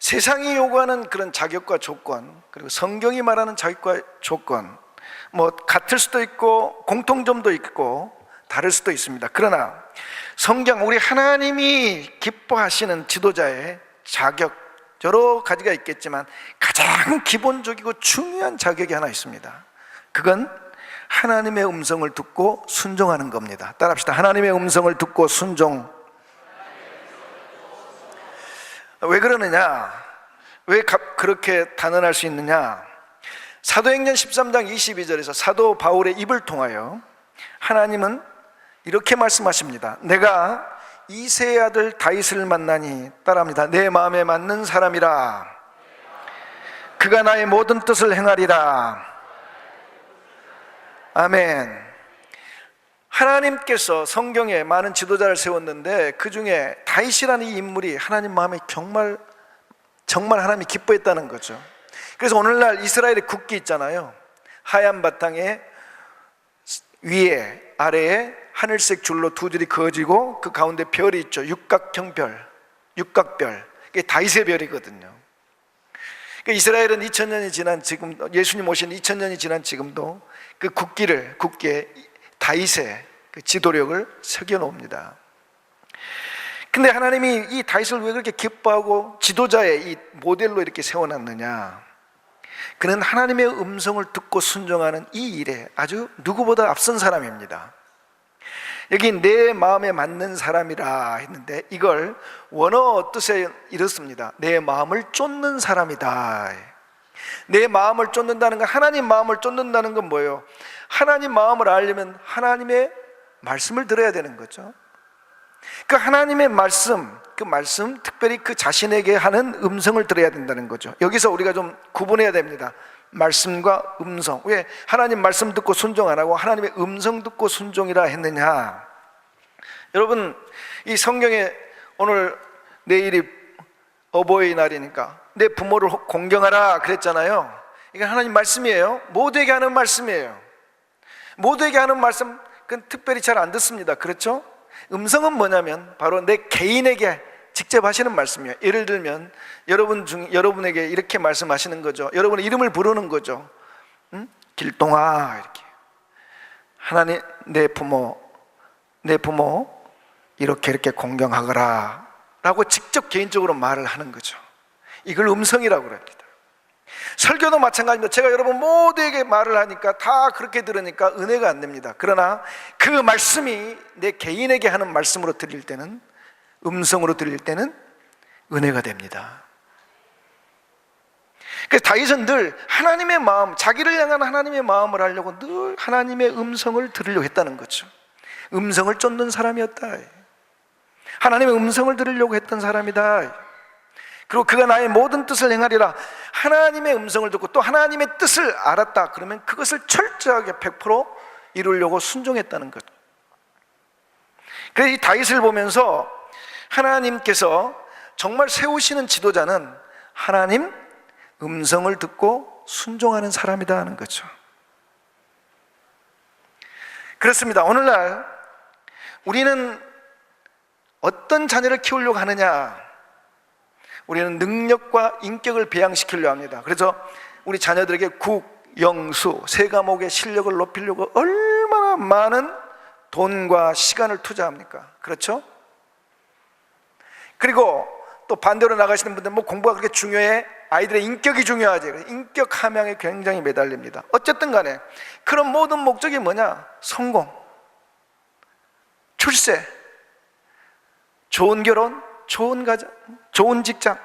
세상이 요구하는 그런 자격과 조건, 그리고 성경이 말하는 자격과 조건, 같을 수도 있고 공통점도 있고 다를 수도 있습니다. 그러나 성경, 우리 하나님이 기뻐하시는 지도자의 자격, 여러 가지가 있겠지만 가장 기본적이고 중요한 자격이 하나 있습니다. 그건 하나님의 음성을 듣고 순종하는 겁니다. 따라합시다. 하나님의 음성을 듣고 순종. 왜 그러느냐? 왜 그렇게 단언할 수 있느냐? 사도행전 13장 22절에서 사도 바울의 입을 통하여 하나님은 이렇게 말씀하십니다. 내가 이새의 아들 다윗을 만나니, 따라합니다, 내 마음에 맞는 사람이라. 그가 나의 모든 뜻을 행하리라. 아멘. 하나님께서 성경에 많은 지도자를 세웠는데 그 중에 다윗이라는 이 인물이 하나님 마음에 정말 하나님이 기뻐했다는 거죠. 그래서 오늘날 이스라엘의 국기 있잖아요. 하얀 바탕에 위에 아래에 하늘색 줄로 두 줄이 그어지고 그 가운데 별이 있죠. 육각형 별, 육각별. 그게 다윗의 별이거든요. 그러니까 이스라엘은 2000년이 지난 지금, 예수님 오신 2000년이 지난 지금도 그 국기에 다윗의 그 지도력을 새겨 놓습니다. 근데 하나님이 이 다윗을 왜 그렇게 기뻐하고 지도자의 이 모델로 이렇게 세워놨느냐? 그는 하나님의 음성을 듣고 순종하는 이 일에 아주 누구보다 앞선 사람입니다. 여기 내 마음에 맞는 사람이라 했는데 이걸 원어 뜻에 이렇습니다. 내 마음을 쫓는 사람이다. 내 마음을 쫓는다는 건, 하나님 마음을 쫓는다는 건 뭐예요? 하나님 마음을 알려면 하나님의 말씀을 들어야 되는 거죠. 그 하나님의 말씀, 그 말씀, 특별히 그 자신에게 하는 음성을 들어야 된다는 거죠. 여기서 우리가 좀 구분해야 됩니다. 말씀과 음성. 왜 하나님 말씀 듣고 순종 안 하고 하나님의 음성 듣고 순종이라 했느냐? 여러분, 이 성경에 오늘 내일이 어버이날이니까 내 부모를 공경하라 그랬잖아요. 이게 하나님 말씀이에요. 모두에게 하는 말씀이에요. 모두에게 하는 말씀, 그건 특별히 잘 안 듣습니다. 그렇죠? 음성은 뭐냐면 바로 내 개인에게 직접 하시는 말씀이에요. 예를 들면 여러분에게 이렇게 말씀하시는 거죠. 여러분의 이름을 부르는 거죠. 길동아, 이렇게. 하나님, 내 부모 이렇게 공경하거라 라고 직접 개인적으로 말을 하는 거죠. 이걸 음성이라고 합니다. 설교도 마찬가지입니다. 제가 여러분 모두에게 말을 하니까 다 그렇게 들으니까 은혜가 안 됩니다. 그러나 그 말씀이 내 개인에게 하는 말씀으로 들릴 때는, 음성으로 들릴 때는 은혜가 됩니다. 그래서 다윗은 늘 하나님의 마음, 자기를 향한 하나님의 마음을 하려고 늘 하나님의 음성을 들으려고 했다는 거죠. 음성을 쫓는 사람이었다. 하나님의 음성을 들으려고 했던 사람이다. 그리고 그가 나의 모든 뜻을 행하리라. 하나님의 음성을 듣고 또 하나님의 뜻을 알았다. 그러면 그것을 철저하게 100% 이루려고 순종했다는 것. 그래서 이 다윗을 보면서 하나님께서 정말 세우시는 지도자는 하나님 음성을 듣고 순종하는 사람이다 하는 거죠. 그렇습니다. 오늘날 우리는 어떤 자녀를 키우려고 하느냐? 우리는 능력과 인격을 배양시키려고 합니다. 그래서 우리 자녀들에게 국, 영수, 세 과목의 실력을 높이려고 얼마나 많은 돈과 시간을 투자합니까? 그렇죠? 그리고 또 반대로 나가시는 분들, 공부가 그렇게 중요해? 아이들의 인격이 중요하지. 인격 함양에 굉장히 매달립니다. 어쨌든 간에 그런 모든 목적이 뭐냐? 성공, 출세, 좋은 결혼, 좋은 가정, 좋은 직장,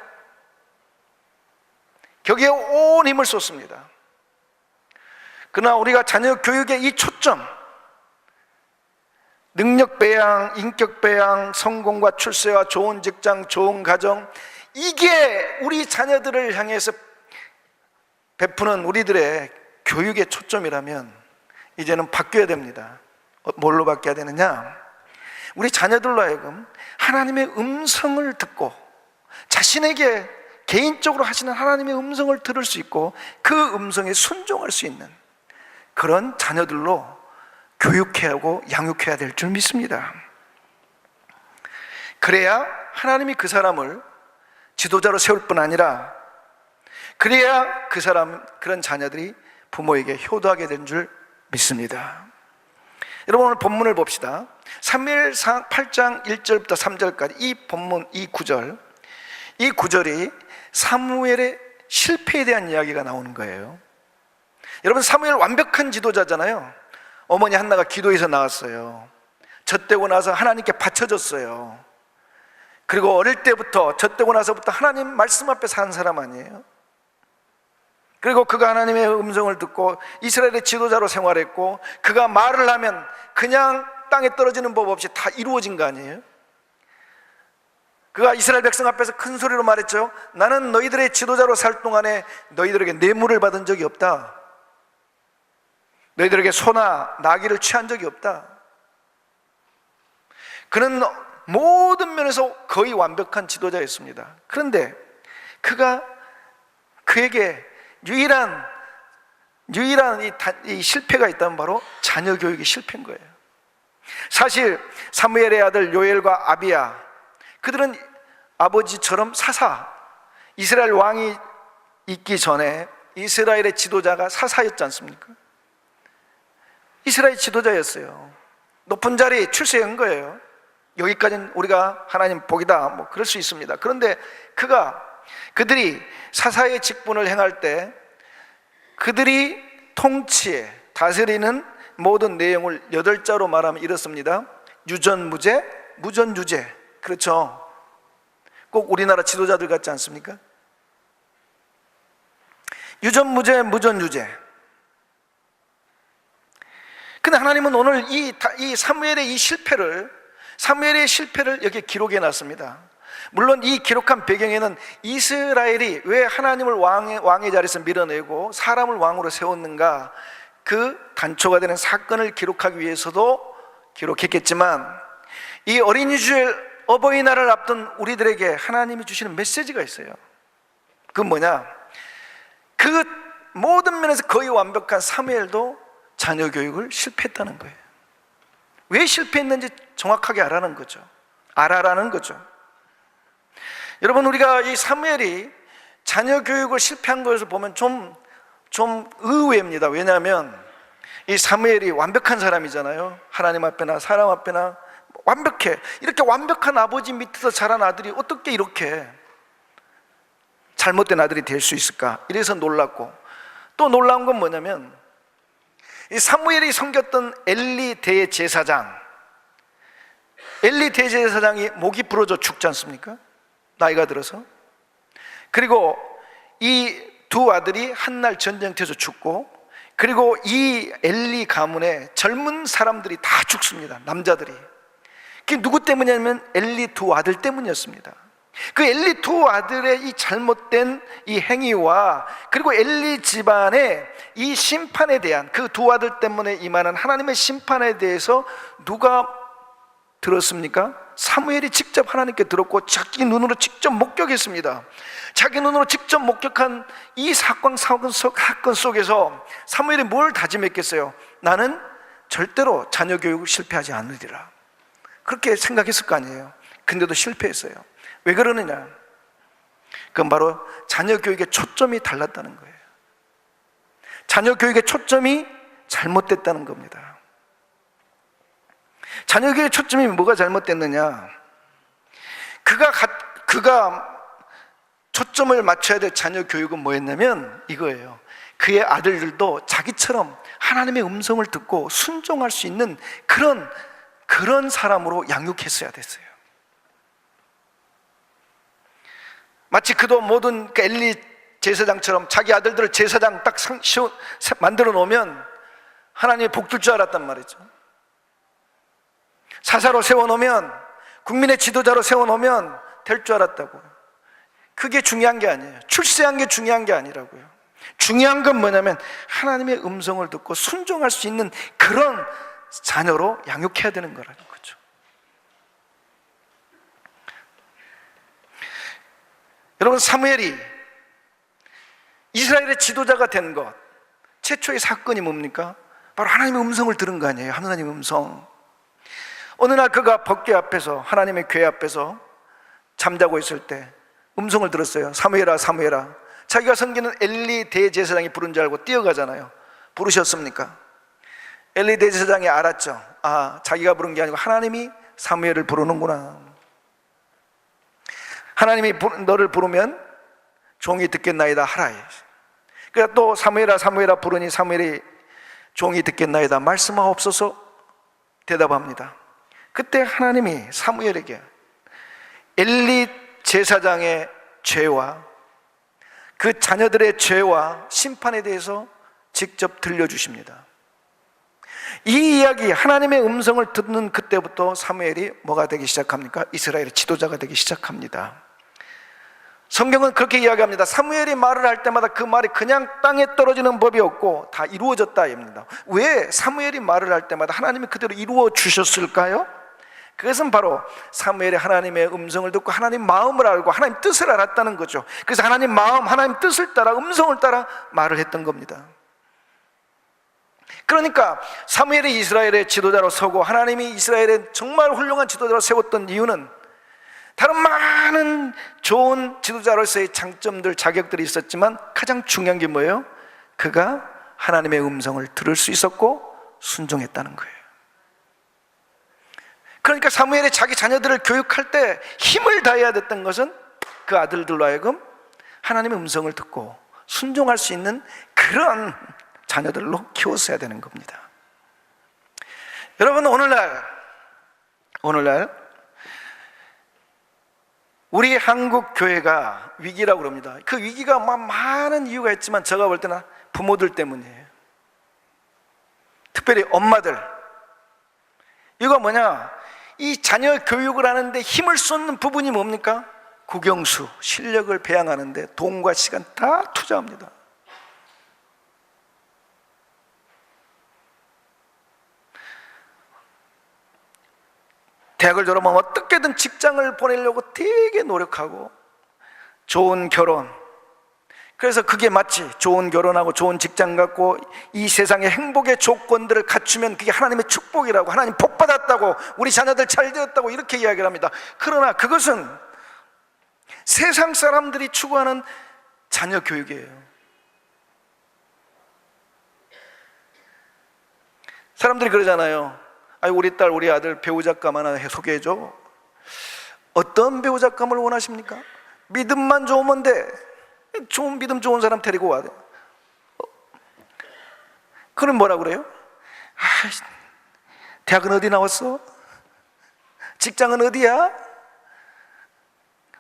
거기에 온 힘을 쏟습니다. 그러나 우리가 자녀 교육의 이 초점, 능력 배양, 인격 배양, 성공과 출세와 좋은 직장, 좋은 가정, 이게 우리 자녀들을 향해서 베푸는 우리들의 교육의 초점이라면 이제는 바뀌어야 됩니다. 뭘로 바뀌어야 되느냐? 우리 자녀들로 하여금 하나님의 음성을 듣고 자신에게 개인적으로 하시는 하나님의 음성을 들을 수 있고 그 음성에 순종할 수 있는 그런 자녀들로 교육해야 하고 양육해야 될 줄 믿습니다. 그래야 하나님이 그 사람을 지도자로 세울 뿐 아니라 그래야 그런 자녀들이 부모에게 효도하게 된 줄 믿습니다. 여러분, 오늘 본문을 봅시다. 사무엘상 8장 1절부터 3절까지 이 본문, 이 구절이 사무엘의 실패에 대한 이야기가 나오는 거예요. 여러분, 사무엘 완벽한 지도자잖아요. 어머니 한나가 기도에서 나왔어요. 젖되고 나서 하나님께 바쳐졌어요. 그리고 어릴 때부터 젖되고 나서부터 하나님 말씀 앞에 산 사람 아니에요? 그리고 그가 하나님의 음성을 듣고 이스라엘의 지도자로 생활했고, 그가 말을 하면 그냥 땅에 떨어지는 법 없이 다 이루어진 거 아니에요? 그가 이스라엘 백성 앞에서 큰 소리로 말했죠. 나는 너희들의 지도자로 살 동안에 너희들에게 뇌물을 받은 적이 없다. 너희들에게 소나 나귀를 취한 적이 없다. 그는 모든 면에서 거의 완벽한 지도자였습니다. 그런데 그에게 유일한 이 실패가 있다면 바로 자녀 교육이 실패인 거예요. 사실 사무엘의 아들 요엘과 아비야, 그들은 아버지처럼 이스라엘 왕이 있기 전에 이스라엘의 지도자가 사사였지 않습니까? 이스라엘 지도자였어요. 높은 자리 출세한 거예요. 여기까지는 우리가 하나님 복이다, 뭐 그럴 수 있습니다. 그런데 그들이 사사의 직분을 행할 때 그들이 통치에 다스리는 모든 내용을 8자로 말하면 이렇습니다. 유전무죄, 무전유죄. 그렇죠? 꼭 우리나라 지도자들 같지 않습니까? 유전무죄, 무전유죄. 근데 하나님은 오늘 이 사무엘의 실패를 여기 기록해 놨습니다. 물론 이 기록한 배경에는 이스라엘이 왜 하나님을 왕의 자리에서 밀어내고 사람을 왕으로 세웠는가, 그 단초가 되는 사건을 기록하기 위해서도 기록했겠지만, 이 어린이 주일 어버이날을 앞둔 우리들에게 하나님이 주시는 메시지가 있어요. 그건 뭐냐? 그 모든 면에서 거의 완벽한 사무엘도 자녀 교육을 실패했다는 거예요. 왜 실패했는지 정확하게 알아라는 거죠. 여러분, 우리가 이 사무엘이 자녀 교육을 실패한 것을 보면 좀 의외입니다. 왜냐하면 이 사무엘이 완벽한 사람이잖아요. 하나님 앞에나 사람 앞에나 완벽해. 이렇게 완벽한 아버지 밑에서 자란 아들이 어떻게 이렇게 잘못된 아들이 될 수 있을까? 이래서 놀랐고, 또 놀라운 건 뭐냐면 이 사무엘이 섬겼던 엘리 대제사장이 목이 부러져 죽지 않습니까? 나이가 들어서. 그리고 이 두 아들이 한날 전쟁터에서 죽고, 그리고 이 엘리 가문에 젊은 사람들이 다 죽습니다. 남자들이. 그게 누구 때문이냐면 엘리 두 아들 때문이었습니다. 그 엘리 두 아들의 이 잘못된 이 행위와, 그리고 엘리 집안의 이 심판에 대한, 그 두 아들 때문에 임하는 하나님의 심판에 대해서 누가 들었습니까? 사무엘이 직접 하나님께 들었고 자기 눈으로 직접 목격했습니다. 자기 눈으로 직접 목격한 이 사건 속에서 사무엘이 뭘 다짐했겠어요? 나는 절대로 자녀 교육을 실패하지 않으리라, 그렇게 생각했을 거 아니에요. 근데도 실패했어요. 왜 그러느냐? 그건 바로 자녀 교육의 초점이 달랐다는 거예요. 자녀 교육의 초점이 잘못됐다는 겁니다. 자녀 교육의 초점이 뭐가 잘못됐느냐? 그가 초점을 맞춰야 될 자녀 교육은 뭐였냐면 이거예요. 그의 아들들도 자기처럼 하나님의 음성을 듣고 순종할 수 있는 그런 사람으로 양육했어야 됐어요. 마치 그도 모든 엘리 제사장처럼 자기 아들들을 제사장 딱 만들어 놓으면 하나님의 복 줄 줄 알았단 말이죠. 사사로 세워놓으면, 국민의 지도자로 세워놓으면 될 줄 알았다고요. 그게 중요한 게 아니에요. 출세한 게 중요한 게 아니라고요. 중요한 건 뭐냐면 하나님의 음성을 듣고 순종할 수 있는 그런 자녀로 양육해야 되는 거라는 거죠. 여러분, 사무엘이 이스라엘의 지도자가 된 것, 최초의 사건이 뭡니까? 바로 하나님의 음성을 들은 거 아니에요. 하나님의 음성. 어느 날 그가 법궤 앞에서, 하나님의 궤 앞에서 잠자고 있을 때 음성을 들었어요. 사무엘아 사무엘아. 자기가 섬기는 엘리 대제사장이 부른 줄 알고 뛰어가잖아요. 부르셨습니까? 엘리 대제사장이 알았죠. 아, 자기가 부른 게 아니고 하나님이 사무엘을 부르는구나. 하나님이 너를 부르면 종이 듣겠나이다 하라. 그러니까 또 사무엘아 사무엘아 부르니 사무엘이 종이 듣겠나이다 말씀하옵소서 대답합니다. 그때 하나님이 사무엘에게 엘리 제사장의 죄와 그 자녀들의 죄와 심판에 대해서 직접 들려주십니다. 이 이야기, 하나님의 음성을 듣는 그때부터 사무엘이 뭐가 되기 시작합니까? 이스라엘의 지도자가 되기 시작합니다. 성경은 그렇게 이야기합니다. 사무엘이 말을 할 때마다 그 말이 그냥 땅에 떨어지는 법이 없고 다 이루어졌다입니다. 왜 사무엘이 말을 할 때마다 하나님이 그대로 이루어 주셨을까요? 그것은 바로 사무엘이 하나님의 음성을 듣고 하나님 마음을 알고 하나님 뜻을 알았다는 거죠. 그래서 하나님 마음, 하나님 뜻을 따라 음성을 따라 말을 했던 겁니다. 그러니까 사무엘이 이스라엘의 지도자로 서고 하나님이 이스라엘의 정말 훌륭한 지도자로 세웠던 이유는 다른 많은 좋은 지도자로서의 장점들, 자격들이 있었지만 가장 중요한 게 뭐예요? 그가 하나님의 음성을 들을 수 있었고 순종했다는 거예요. 그러니까 사무엘이 자기 자녀들을 교육할 때 힘을 다해야 됐던 것은 그 아들들로 하여금 하나님의 음성을 듣고 순종할 수 있는 그런 자녀들로 키웠어야 되는 겁니다. 여러분, 오늘날 우리 한국 교회가 위기라고 그럽니다. 그 위기가 많은 이유가 있지만 제가 볼 때는 부모들 때문이에요. 특별히 엄마들. 이거 뭐냐? 이 자녀 교육을 하는데 힘을 쏟는 부분이 뭡니까? 국영수, 실력을 배양하는데 돈과 시간 다 투자합니다. 대학을 졸업하면 어떻게든 직장을 보내려고 되게 노력하고 좋은 결혼, 그래서 그게 마치 좋은 결혼하고 좋은 직장 갖고 이 세상의 행복의 조건들을 갖추면 그게 하나님의 축복이라고, 하나님 복 받았다고, 우리 자녀들 잘 되었다고 이렇게 이야기를 합니다. 그러나 그것은 세상 사람들이 추구하는 자녀 교육이에요. 사람들이 그러잖아요. 아니, 우리 딸, 우리 아들 배우작감 하나 소개해줘. 어떤 배우작감을 원하십니까? 믿음만 좋으면 돼. 좋은 믿음 좋은 사람 데리고 와야 돼. 그럼 뭐라 그래요? 대학은 어디 나왔어? 직장은 어디야?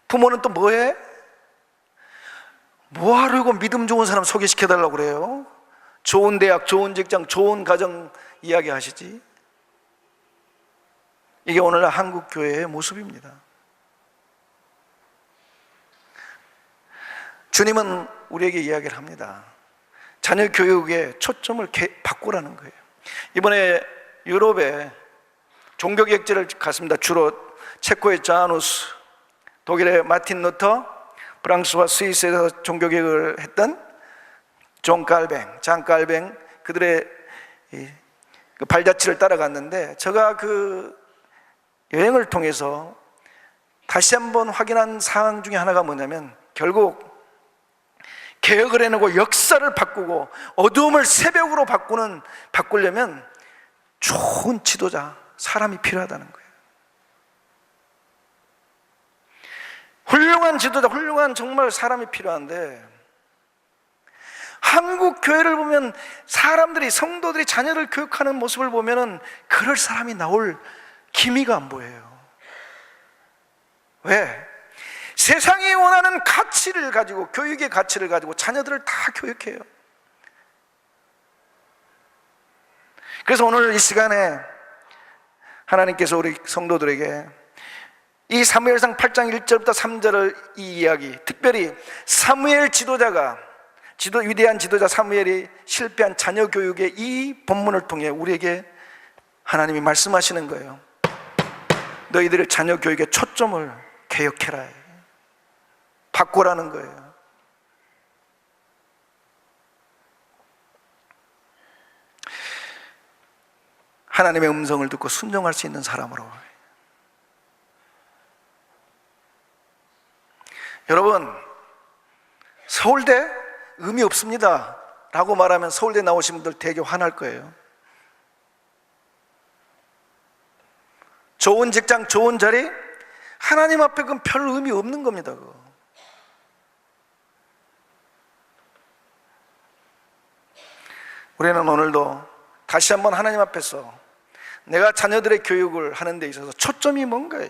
부모는 또 뭐해? 뭐하려고 믿음 좋은 사람 소개시켜달라고 그래요? 좋은 대학, 좋은 직장, 좋은 가정 이야기 하시지. 이게 오늘날 한국 교회의 모습입니다. 주님은 우리에게 이야기를 합니다. 자녀 교육의 초점을 바꾸라는 거예요. 이번에 유럽에 종교개혁제를 갔습니다. 주로 체코의 자누스, 독일의 마틴 루터, 프랑스와 스위스에서 종교개혁을 했던 장 깔뱅, 그들의 그 발자취를 따라갔는데, 제가 그 여행을 통해서 다시 한번 확인한 사항 중에 하나가 뭐냐면, 결국 개혁을 해내고 역사를 바꾸고 어두움을 새벽으로 바꾸려면 좋은 지도자, 사람이 필요하다는 거예요. 훌륭한 지도자, 훌륭한 정말 사람이 필요한데, 한국 교회를 보면 사람들이, 성도들이 자녀를 교육하는 모습을 보면은 그럴 사람이 나올 기미가 안 보여요. 왜? 세상이 원하는 가치를 가지고, 교육의 가치를 가지고 자녀들을 다 교육해요. 그래서 오늘 이 시간에 하나님께서 우리 성도들에게 이 사무엘상 8장 1절부터 3절을 이 이야기, 특별히 사무엘 지도자가, 위대한 지도자 사무엘이 실패한 자녀 교육의 이 본문을 통해 우리에게 하나님이 말씀하시는 거예요. 너희들의 자녀 교육의 초점을 개혁해라, 바꾸라는 거예요. 하나님의 음성을 듣고 순종할 수 있는 사람으로. 여러분, 서울대 의미 없습니다 라고 말하면 서울대 나오신 분들 되게 화날 거예요. 좋은 직장, 좋은 자리, 하나님 앞에 그건 별 의미 없는 겁니다. 그거. 우리는 오늘도 다시 한번 하나님 앞에서 내가 자녀들의 교육을 하는 데 있어서 초점이 뭔가요?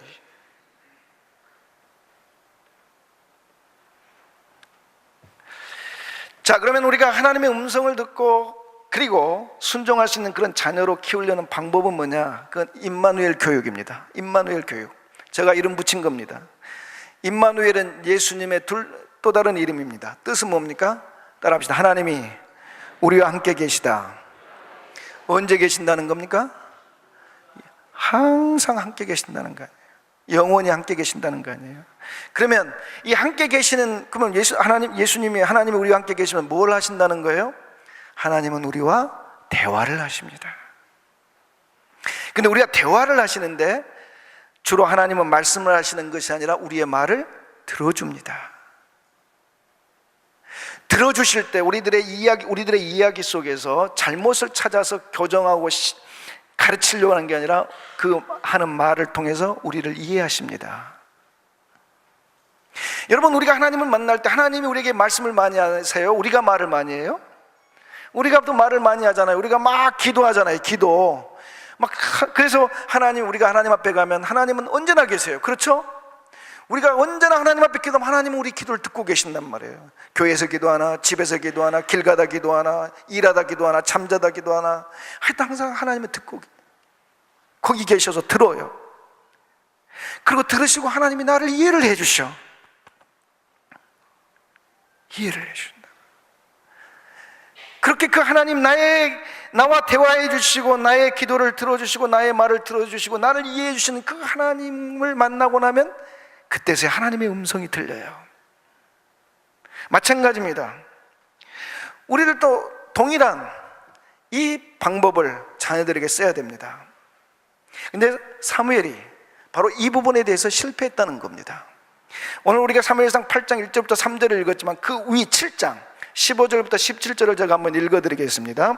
자, 그러면 우리가 하나님의 음성을 듣고 그리고 순종할 수 있는 그런 자녀로 키우려는 방법은 뭐냐? 그건 임마누엘 교육입니다. 임마누엘 교육. 제가 이름 붙인 겁니다. 임마누엘은 예수님의 또 다른 이름입니다. 뜻은 뭡니까? 따라합시다. 하나님이 우리와 함께 계시다. 언제 계신다는 겁니까? 항상 함께 계신다는 거 아니에요. 영원히 함께 계신다는 거 아니에요. 그러면 이 함께 계시는, 그러면 예수님이 하나님이 우리와 함께 계시면 뭘 하신다는 거예요? 하나님은 우리와 대화를 하십니다. 근데 우리가 대화를 하시는데 주로 하나님은 말씀을 하시는 것이 아니라 우리의 말을 들어줍니다. 들어주실 때 우리들의 이야기 속에서 잘못을 찾아서 교정하고 가르치려고 하는 게 아니라 그 하는 말을 통해서 우리를 이해하십니다. 여러분, 우리가 하나님을 만날 때 하나님이 우리에게 말씀을 많이 하세요? 우리가 말을 많이 해요? 우리가 또 말을 많이 하잖아요. 우리가 막 기도하잖아요. 기도 막. 그래서 우리가 하나님 앞에 가면 하나님은 언제나 계세요. 그렇죠? 우리가 언제나 하나님 앞에 기도하면 하나님은 우리 기도를 듣고 계신단 말이에요. 교회에서 기도하나, 집에서 기도하나, 길 가다 기도하나, 일하다 기도하나, 잠자다 기도하나, 하여튼 항상 하나님은 듣고 거기 계셔서 들어요. 그리고 들으시고 하나님이 나를 이해를 해주셔. 이해를 해준다. 그렇게 그 하나님 나와 대화해 주시고 나의 기도를 들어주시고 나의 말을 들어주시고 나를 이해해 주시는 그 하나님을 만나고 나면 그때서야 하나님의 음성이 들려요. 마찬가지입니다. 우리들도 동일한 이 방법을 자녀들에게 써야 됩니다. 근데 사무엘이 바로 이 부분에 대해서 실패했다는 겁니다. 오늘 우리가 사무엘상 8장 1절부터 3절을 읽었지만 그 위 7장 15절부터 17절을 제가 한번 읽어드리겠습니다.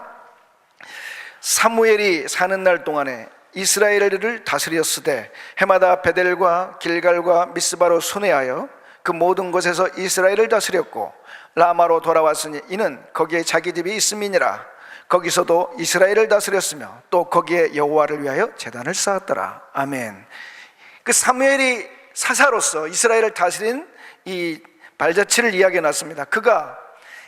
사무엘이 사는 날 동안에 이스라엘을 다스렸으되 해마다 베델과 길갈과 미스바로 순회하여 그 모든 곳에서 이스라엘을 다스렸고 라마로 돌아왔으니 이는 거기에 자기 집이 있음이니라. 거기서도 이스라엘을 다스렸으며 또 거기에 여호와를 위하여 제단을 쌓았더라. 아멘. 그 사무엘이 사사로서 이스라엘을 다스린 이 발자취를 이야기해 놨습니다. 그가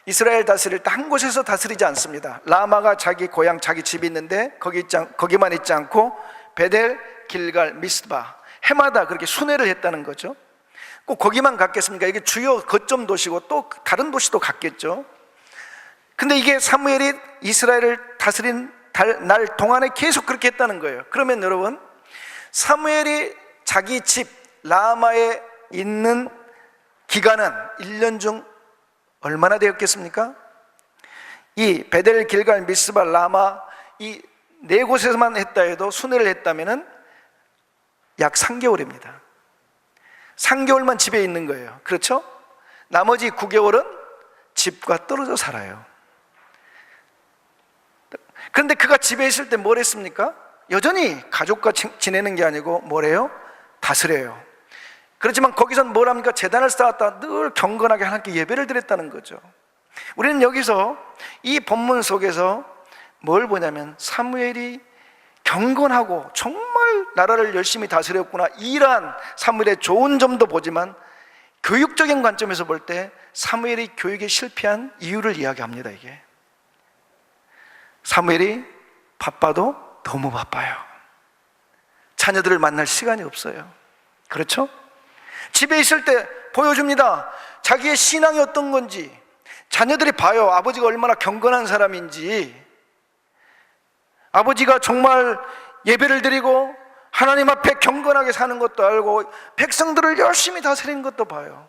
이스라엘 다스릴 때 한 곳에서 다스리지 않습니다. 라마가 자기 고향, 자기 집이 있는데 거기만 있지 않고 베델, 길갈, 미스바 해마다 그렇게 순회를 했다는 거죠. 꼭 거기만 갔겠습니까? 이게 주요 거점 도시고 또 다른 도시도 갔겠죠. 근데 이게 사무엘이 이스라엘을 다스린 날 동안에 계속 그렇게 했다는 거예요. 그러면 여러분, 사무엘이 자기 집 라마에 있는 기간은 1년 중 얼마나 되었겠습니까? 이 베델, 길갈, 미스바, 라마 이 네 곳에서만 했다 해도 순회를 했다면 약 3개월입니다. 3개월만 집에 있는 거예요. 그렇죠? 나머지 9개월은 집과 떨어져 살아요. 그런데 그가 집에 있을 때 뭘 했습니까? 여전히 가족과 지내는 게 아니고 뭐래요? 다스려요. 그렇지만 거기선 뭘 합니까? 제단을 쌓았다. 늘 경건하게 하나님께 예배를 드렸다는 거죠. 우리는 여기서 이 본문 속에서 뭘 보냐면 사무엘이 경건하고 정말 나라를 열심히 다스렸구나, 이러한 사무엘의 좋은 점도 보지만 교육적인 관점에서 볼 때 사무엘이 교육에 실패한 이유를 이야기합니다. 이게 사무엘이 바빠도 너무 바빠요. 자녀들을 만날 시간이 없어요. 그렇죠? 집에 있을 때 보여줍니다. 자기의 신앙이 어떤 건지 자녀들이 봐요. 아버지가 얼마나 경건한 사람인지, 아버지가 정말 예배를 드리고 하나님 앞에 경건하게 사는 것도 알고 백성들을 열심히 다스리는 것도 봐요.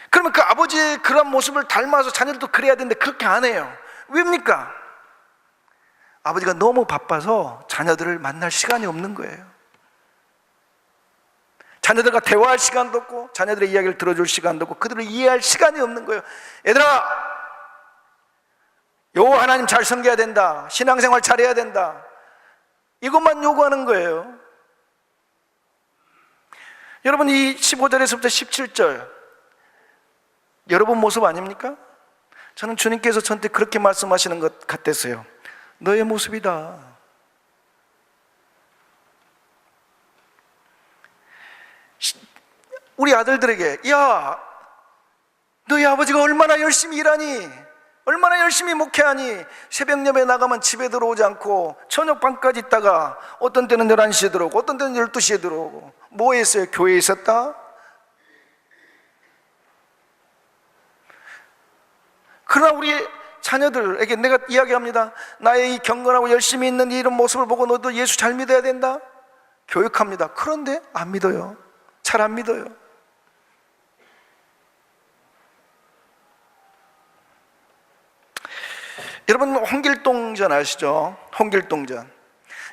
그러면 그 아버지의 그런 모습을 닮아서 자녀들도 그래야 되는데 그렇게 안 해요. 왜입니까? 아버지가 너무 바빠서 자녀들을 만날 시간이 없는 거예요. 자녀들과 대화할 시간도 없고, 자녀들의 이야기를 들어줄 시간도 없고, 그들을 이해할 시간이 없는 거예요. 얘들아, 여호와 하나님 잘 섬겨야 된다, 신앙생활 잘해야 된다, 이것만 요구하는 거예요. 여러분, 이 15절에서부터 17절 여러분 모습 아닙니까? 저는 주님께서 저한테 그렇게 말씀하시는 것 같았어요. 너의 모습이다. 우리 아들들에게, 야, 너희 아버지가 얼마나 열심히 일하니, 얼마나 열심히 목회하니, 새벽 예배 나가면 집에 들어오지 않고 저녁 밤까지 있다가 어떤 때는 11시에 들어오고 어떤 때는 12시에 들어오고, 뭐 했어요? 교회에 있었다? 그러나 우리 자녀들에게 내가 이야기합니다. 나의 이 경건하고 열심히 있는 이런 모습을 보고 너도 예수 잘 믿어야 된다, 교육합니다. 그런데 안 믿어요. 잘 안 믿어요. 여러분, 홍길동전 아시죠? 홍길동전.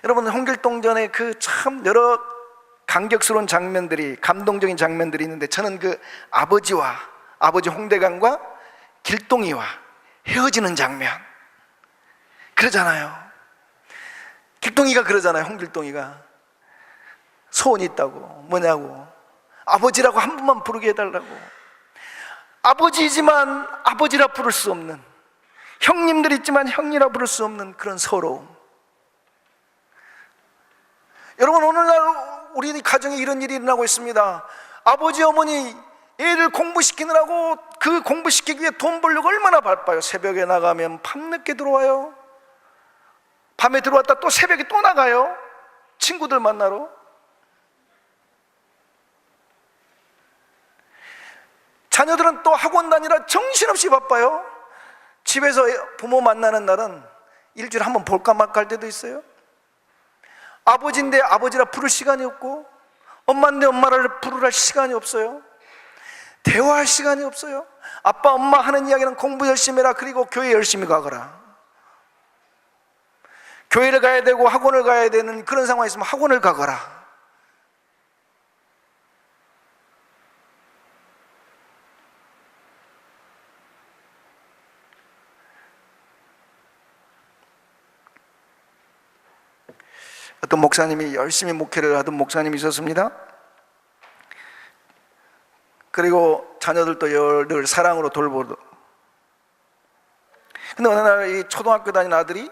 여러분, 홍길동전에 그 참 여러 감격스러운 장면들이, 감동적인 장면들이 있는데, 저는 그 아버지 홍대강과 길동이와 헤어지는 장면, 그러잖아요. 길동이가 그러잖아요. 홍길동이가 소원이 있다고. 뭐냐고, 아버지라고 한 번만 부르게 해달라고. 아버지이지만 아버지라 부를 수 없는, 형님들 있지만 형이라 부를 수 없는 그런 서러움. 여러분, 오늘날 우리 가정에 이런 일이 일어나고 있습니다. 아버지 어머니 애를 공부시키느라고, 그 공부시키기 위해 돈 벌려고 얼마나 바빠요. 새벽에 나가면 밤늦게 들어와요. 밤에 들어왔다 또 새벽에 또 나가요. 친구들 만나러. 자녀들은 또 학원 다니라 정신없이 바빠요. 집에서 부모 만나는 날은 일주일에 한 번 볼까 말까 할 때도 있어요. 아버지인데 아버지라 부를 시간이 없고, 엄마인데 엄마를 부르라 시간이 없어요. 대화할 시간이 없어요. 아빠 엄마 하는 이야기는 공부 열심히 해라, 그리고 교회 열심히 가거라. 교회를 가야 되고 학원을 가야 되는 그런 상황이 있으면 학원을 가거라. 어떤 목사님이, 열심히 목회를 하던 목사님이 있었습니다. 그리고 자녀들도 늘 사랑으로 돌보고. 근데 어느 날 이 초등학교 다니는 아들이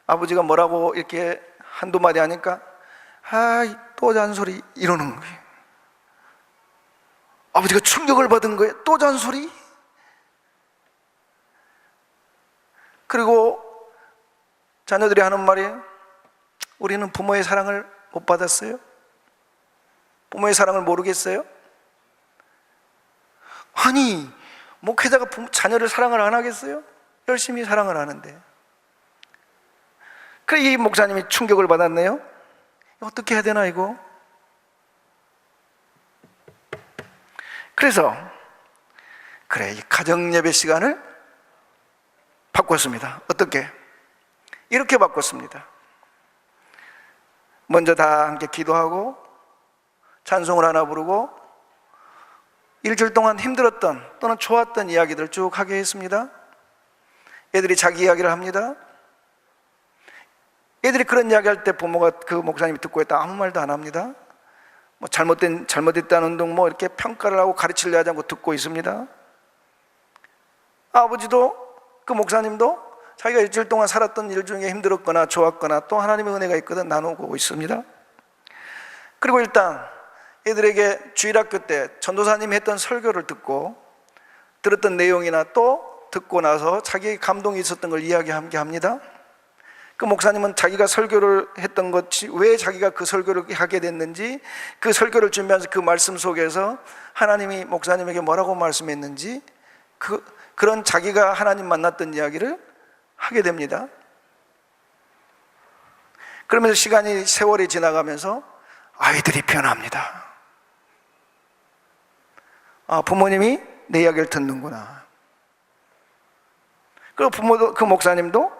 아버지가 뭐라고 이렇게 한두 마디 하니까, 또 잔소리, 이러는 거예요. 아버지가 충격을 받은 거예요. 또 잔소리? 그리고 자녀들이 하는 말이, 우리는 부모의 사랑을 못 받았어요? 부모의 사랑을 모르겠어요? 아니, 목회자가 자녀를 사랑을 안 하겠어요? 열심히 사랑을 하는데. 그래, 이 목사님이 충격을 받았네요. 어떻게 해야 되나 이거? 그래서 그래, 이 가정 예배 시간을 바꿨습니다. 어떻게? 이렇게 바꿨습니다. 먼저 다 함께 기도하고 찬송을 하나 부르고 일주일 동안 힘들었던 또는 좋았던 이야기들을 쭉 하게 했습니다. 애들이 자기 이야기를 합니다. 애들이 그런 이야기 할 때 부모가, 그 목사님이 듣고 있다 아무 말도 안 합니다. 뭐 잘못됐다는 둥 뭐 이렇게 평가를 하고 가르치려 하지 않고 듣고 있습니다. 아버지도, 그 목사님도 자기가 일주일 동안 살았던 일 중에 힘들었거나 좋았거나 또 하나님의 은혜가 있거든 나누고 있습니다. 그리고 일단 애들에게 주일학교 때 전도사님이 했던 설교를 듣고, 들었던 내용이나 또 듣고 나서 자기에게 감동이 있었던 걸 이야기하게 합니다. 그 목사님은 자기가 설교를 했던 것이, 왜 자기가 그 설교를 하게 됐는지, 그 설교를 준비하면서 그 말씀 속에서 하나님이 목사님에게 뭐라고 말씀했는지, 그런 자기가 하나님 만났던 이야기를 하게 됩니다. 그러면서 세월이 지나가면서 아이들이 변합니다. 부모님이 내 이야기를 듣는구나. 그리고 부모도, 그 목사님도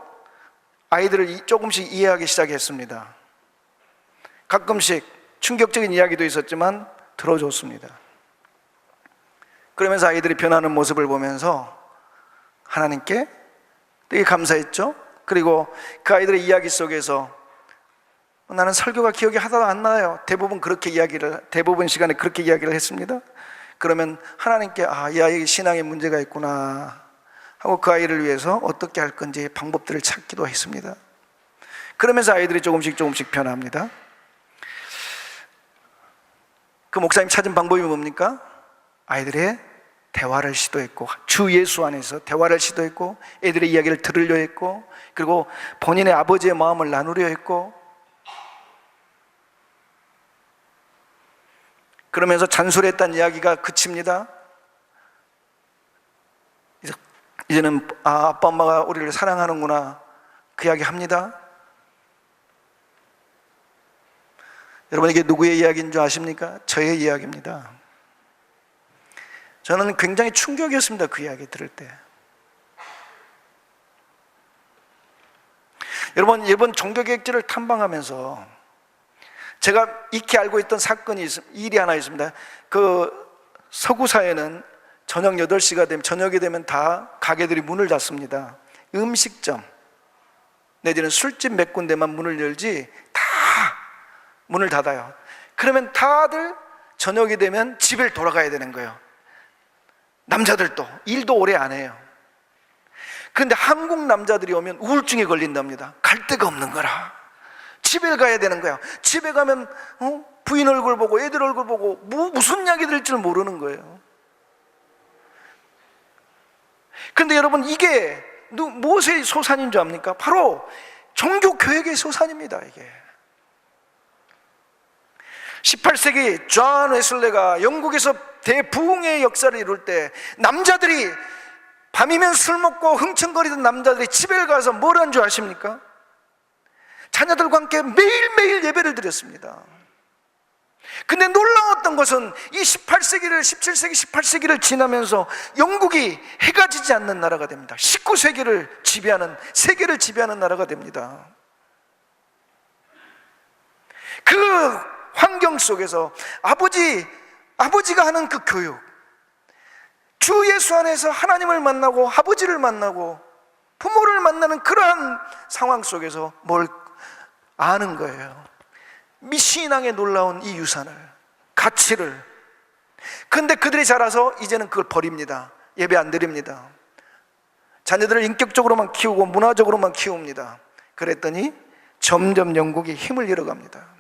아이들을 조금씩 이해하기 시작했습니다. 가끔씩 충격적인 이야기도 있었지만 들어줬습니다. 그러면서 아이들이 변하는 모습을 보면서 하나님께 되게 감사했죠. 그리고 그 아이들의 이야기 속에서 나는 설교가 기억이 하나도 안 나요. 대부분 시간에 그렇게 이야기를 했습니다. 그러면 하나님께 이 아이의 신앙에 문제가 있구나 하고 그 아이를 위해서 어떻게 할 건지 방법들을 찾기도 했습니다. 그러면서 아이들이 조금씩 변합니다. 그 목사님 찾은 방법이 뭡니까? 아이들의 대화를 시도했고, 주 예수 안에서 대화를 시도했고, 애들의 이야기를 들으려 했고, 그리고 본인의 아버지의 마음을 나누려 했고, 그러면서 잔소리했다는 이야기가 그칩니다. 이제는 아빠 엄마가 우리를 사랑하는구나 그 이야기 합니다. 여러분, 이게 누구의 이야기인 줄 아십니까? 저의 이야기입니다. 저는 굉장히 충격이었습니다. 그 이야기 들을 때. 여러분, 이번 종교개혁지를 탐방하면서 제가 익히 알고 있던 일이 하나 있습니다. 그 서구사회는 저녁 8시가 되면, 저녁이 되면 다 가게들이 문을 닫습니다. 음식점 내지는 술집 몇 군데만 문을 열지 다 문을 닫아요. 그러면 다들 저녁이 되면 집에 돌아가야 되는 거예요. 남자들도 일도 오래 안 해요. 그런데 한국 남자들이 오면 우울증에 걸린답니다. 갈 데가 없는 거라. 집에 가야 되는 거야. 집에 가면 부인 얼굴 보고 애들 얼굴 보고 무슨 이야기 들을지 모르는 거예요. 그런데 여러분, 이게 무엇의 소산인 줄 압니까? 바로 종교교역의 소산입니다. 이게 18세기 존 웨슬레가 영국에서 대부흥의 역사를 이룰 때 남자들이 밤이면 술 먹고 흥청거리던 남자들이 집에 가서 뭘 한 줄 아십니까? 자녀들과 함께 매일매일 예배를 드렸습니다. 근데 놀라웠던 것은 이 17세기, 18세기를 지나면서 영국이 해가 지지 않는 나라가 됩니다. 19세기를 지배하는, 세계를 지배하는 나라가 됩니다. 그 환경 속에서 아버지가 하는 그 교육, 주 예수 안에서 하나님을 만나고 아버지를 만나고 부모를 만나는 그러한 상황 속에서 뭘 아는 거예요. 미신앙에 놀라운 이 유산을, 가치를. 근데 그들이 자라서 이제는 그걸 버립니다. 예배 안 드립니다. 자녀들을 인격적으로만 키우고 문화적으로만 키웁니다. 그랬더니 점점 영국이 힘을 잃어갑니다.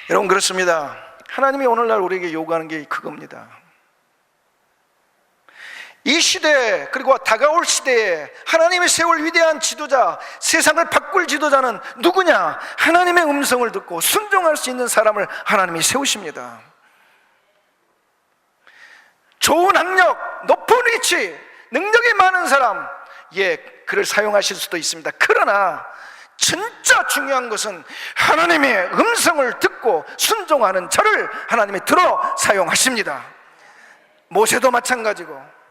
여러분, 그렇습니다. 하나님이 오늘날 우리에게 요구하는 게 그겁니다. 이 시대, 그리고 다가올 시대에 하나님이 세울 위대한 지도자, 세상을 바꿀 지도자는 누구냐? 하나님의 음성을 듣고 순종할 수 있는 사람을 하나님이 세우십니다. 좋은 학력, 높은 위치, 능력이 많은 사람, 그를 사용하실 수도 있습니다. 그러나 진짜 중요한 것은 하나님의 음성을 듣고 순종하는 자를 하나님이 들어 사용하십니다. 모세도 마찬가지고,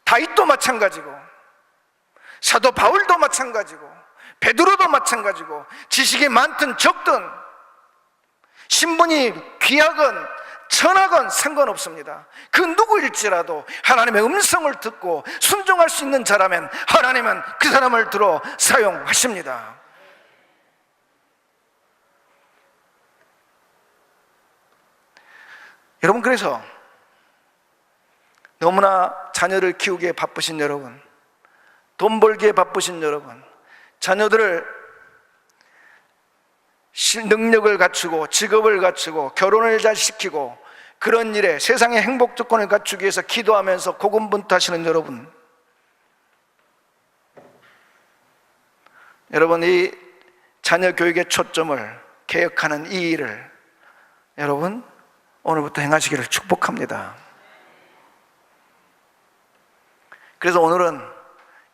다윗도 마찬가지고, 사도 바울도 마찬가지고, 베드로도 마찬가지고, 지식이 많든 적든, 신분이 귀하건 천하건 상관없습니다. 그 누구일지라도 하나님의 음성을 듣고 순종할 수 있는 자라면 하나님은 그 사람을 들어 사용하십니다. 여러분, 그래서 너무나 자녀를 키우기에 바쁘신 여러분, 돈 벌기에 바쁘신 여러분, 자녀들을 능력을 갖추고 직업을 갖추고 결혼을 잘 시키고 그런 일에 세상의 행복 조건을 갖추기 위해서 기도하면서 고군분투하시는 여러분, 이 자녀 교육의 초점을 개혁하는 이 일을 여러분 오늘부터 행하시기를 축복합니다. 그래서 오늘은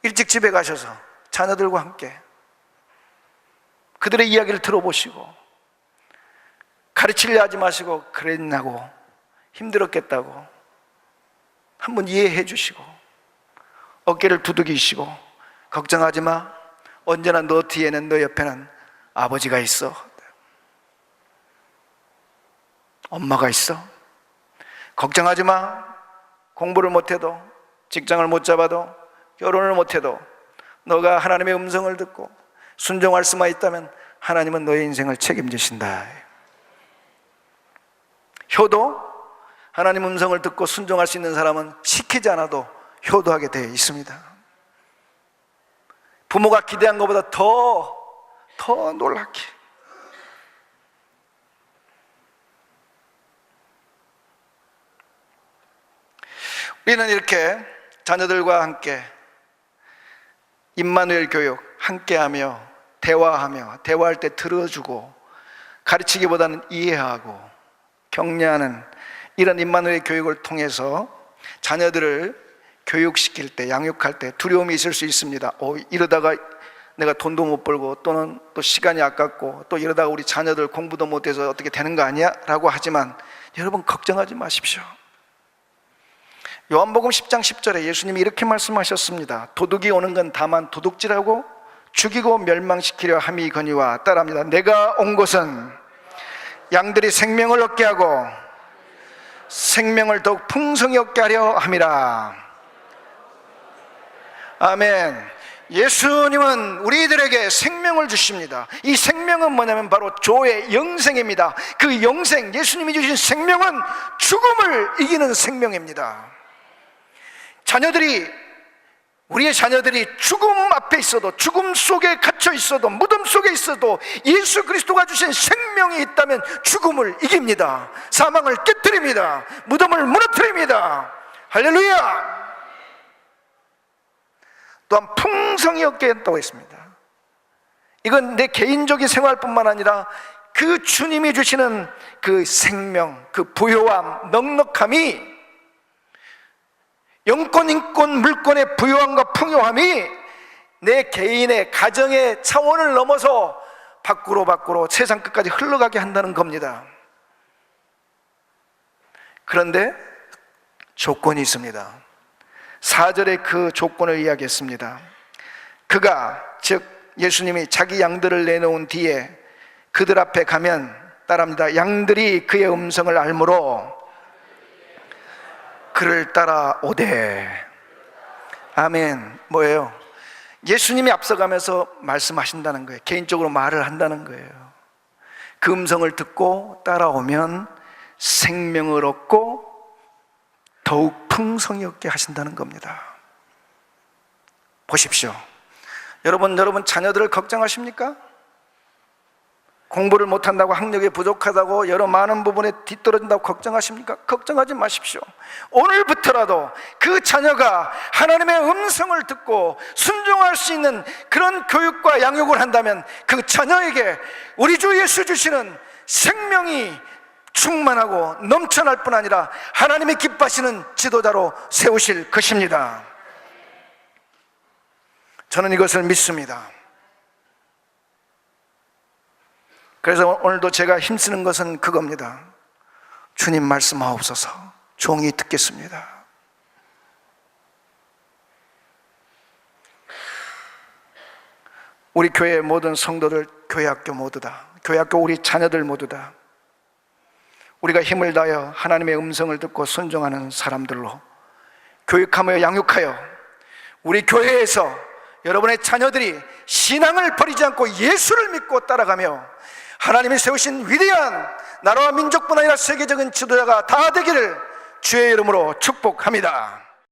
일찍 집에 가셔서 자녀들과 함께 그들의 이야기를 들어보시고, 가르치려 하지 마시고 그랬냐고, 힘들었겠다고 한번 이해해 주시고, 어깨를 두드기시고 걱정하지 마, 언제나 너 뒤에는, 너 옆에는 아버지가 있어. 엄마가 있어. 걱정하지 마. 공부를 못해도, 직장을 못 잡아도, 결혼을 못해도 너가 하나님의 음성을 듣고 순종할 수만 있다면 하나님은 너의 인생을 책임지신다. 효도, 하나님 음성을 듣고 순종할 수 있는 사람은 시키지 않아도 효도하게 되어 있습니다. 부모가 기대한 것보다 더 놀랍게. 우리는 이렇게 자녀들과 함께 임마누엘 교육 함께하며 대화할 때 들어주고 가르치기보다는 이해하고 격려하는 이런 임마누엘 교육을 통해서 자녀들을 교육시킬 때, 양육할 때 두려움이 있을 수 있습니다. 이러다가 내가 돈도 못 벌고 또는 또 시간이 아깝고 또 이러다가 우리 자녀들 공부도 못해서 어떻게 되는 거 아니야? 라고 하지만 여러분 걱정하지 마십시오. 요한복음 10장 10절에 예수님이 이렇게 말씀하셨습니다. 도둑이 오는 건 다만 도둑질하고 죽이고 멸망시키려 함이거니와, 따라합니다. 내가 온 것은 양들이 생명을 얻게 하고 생명을 더욱 풍성히 얻게 하려 함이라. 아멘. 예수님은 우리들에게 생명을 주십니다. 이 생명은 뭐냐면 바로 조의 영생입니다. 그 영생, 예수님이 주신 생명은 죽음을 이기는 생명입니다. 우리의 자녀들이 죽음 앞에 있어도, 죽음 속에 갇혀 있어도, 무덤 속에 있어도 예수 그리스도가 주신 생명이 있다면 죽음을 이깁니다. 사망을 깨뜨립니다. 무덤을 무너뜨립니다. 할렐루야. 또한 풍성히 얻게 했다고 했습니다. 이건 내 개인적인 생활뿐만 아니라 그 주님이 주시는 그 생명, 그 부요함, 넉넉함이, 영권, 인권, 물권의 부요함과 풍요함이 내 개인의 가정의 차원을 넘어서 밖으로 세상 끝까지 흘러가게 한다는 겁니다. 그런데 조건이 있습니다. 4절에 그 조건을 이야기했습니다. 그가, 즉 예수님이 자기 양들을 내놓은 뒤에 그들 앞에 가면, 따라합니다. 양들이 그의 음성을 알므로 그를 따라오되. 아멘. 뭐예요? 예수님이 앞서가면서 말씀하신다는 거예요. 개인적으로 말을 한다는 거예요. 그 음성을 듣고 따라오면 생명을 얻고 더욱 풍성히 얻게 하신다는 겁니다. 보십시오. 여러분 자녀들을 걱정하십니까? 공부를 못한다고, 학력이 부족하다고, 여러 많은 부분에 뒤떨어진다고 걱정하십니까? 걱정하지 마십시오. 오늘부터라도 그 자녀가 하나님의 음성을 듣고 순종할 수 있는 그런 교육과 양육을 한다면 그 자녀에게 우리 주 예수 주시는 생명이 충만하고 넘쳐날 뿐 아니라 하나님이 기뻐하시는 지도자로 세우실 것입니다. 저는 이것을 믿습니다. 그래서 오늘도 제가 힘쓰는 것은 그겁니다. 주님 말씀하옵소서. 종이 듣겠습니다. 우리 교회의 모든 성도들, 교회학교 모두 다, 교회학교 우리 자녀들 모두 다 우리가 힘을 다하여 하나님의 음성을 듣고 순종하는 사람들로 교육하며 양육하여 우리 교회에서 여러분의 자녀들이 신앙을 버리지 않고 예수를 믿고 따라가며 하나님이 세우신 위대한 나라와 민족뿐 아니라 세계적인 지도자가 다 되기를 주의 이름으로 축복합니다.